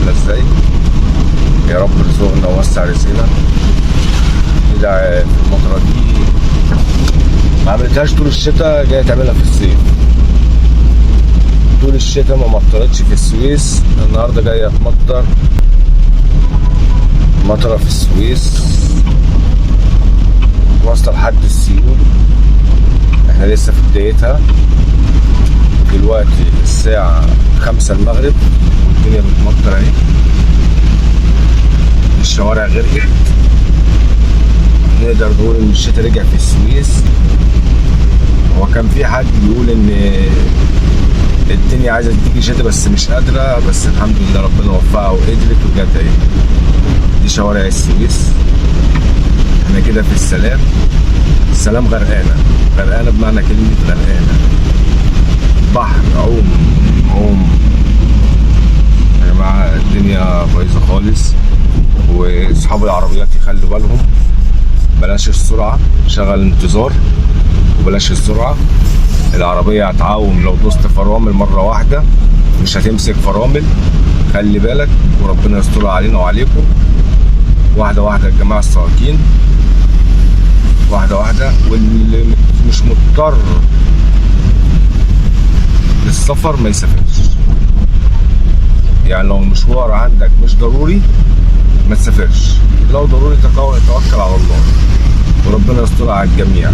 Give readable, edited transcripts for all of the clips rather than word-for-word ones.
عامله ازاي. يا رب رزقنا ووسع رزقنا. كده في المطره دي ما عملتهاش طول الشتاء، جايه تعملها في الصيف. طول الشتاء ما مطرتش في السويس، النهارده جايه تمطر. مطره في السويس واصله لحد السيول. احنا لسه في بدايتها. دلوقتي الساعة 5 المغرب والدنيا بتمطر اهي. الشوارع غرقت. نقدر نقول ان الشتاء رجع في السويس. هو كان في حد بيقول ان الدنيا عايزة تيجي شتاء بس مش قادرة، بس الحمد لله ربنا وفقها وقدرت وجت اهي. دي شوارع السويس. احنا كده في السلام. السلام غرقانة، غرقانة بمعنى كلمة غرقانة. بحر عوم يا جماعة. الدنيا بايظة خالص، واصحاب العربيات يخلوا بالهم. بلاش السرعة، شغل انتظار وبلاش السرعة. العربية هتعوم لو دوست فرامل مرة واحدة، مش هتمسك فرامل. خلي بالك وربنا يسترها علينا وعليكم. واحدة واحدة يا جماعة السواقين، واحدة واحدة. واللي مش مضطر للسفر ما يسافرش. يعني لو المشوار عندك مش ضروري ما تسافرش، لو ضروري توكل على الله وربنا يسترها على الجميع.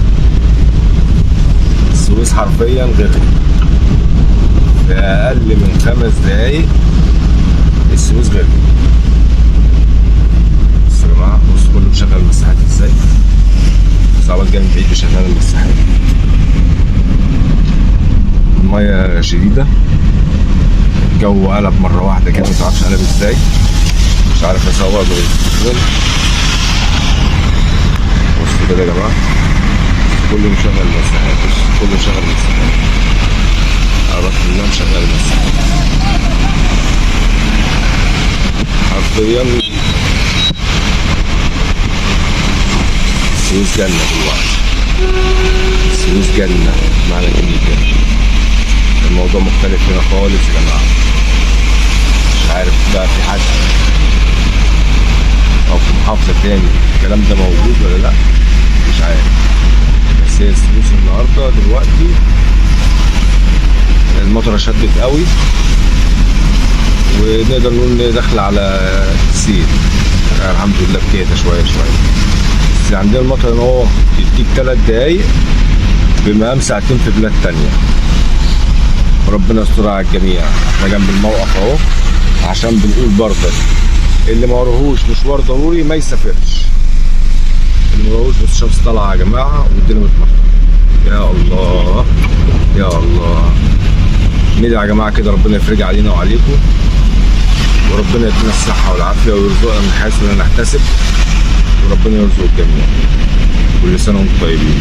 السويس حرفيا غرقت في اقل من 5 دقايق. السويس غرقت. بصوا يا جماعه، بصوا كله مشغل المساحات ازاي. صعبات جاي من بعيد بشغل المساحات. المية شديدة. الجو قلب مرة واحدة كده، متعرفش قلب ازاي. مش عارف اصور بالتليفون. بصوا كده يا جماعة، كله مشغل المساحات. كله مشغل المساحات. عرفت كلها مشغل المساحات. حرفيا السويس جنة دلوقتي. السويس جنة معنى كلمة جنة. الموضوع مختلف هنا خالص يا جماعة. مش عارف بقى في حد أو في محافظة تاني الكلام ده موجود ولا لأ، مش عارف. بس هي السويس النهاردة دلوقتي المطرة شدت قوي، ونقدر نقول إن داخلة على السيل. يعني الحمد لله بكده شوية شوية. بس عندنا المطر إن هو يديك 3 دقايق بمقام ساعتين في بلاد تانية. وربنا يسترها على الجميع. احنا جنب الموقف اهو، عشان بنقول برضك اللي ما وراهوش مشوار ضروري ما يسافرش. اللي ما وراهوش بس الشمس طالعه يا جماعه والدنيا بتمطر. يا الله يا الله. ندعي يا جماعه كده ربنا يفرج علينا وعليكم، وربنا يدينا الصحه والعافيه ويرزقنا من حيث لا نحتسب، وربنا يرزق الجميع. كل سنه وانتم طيبين.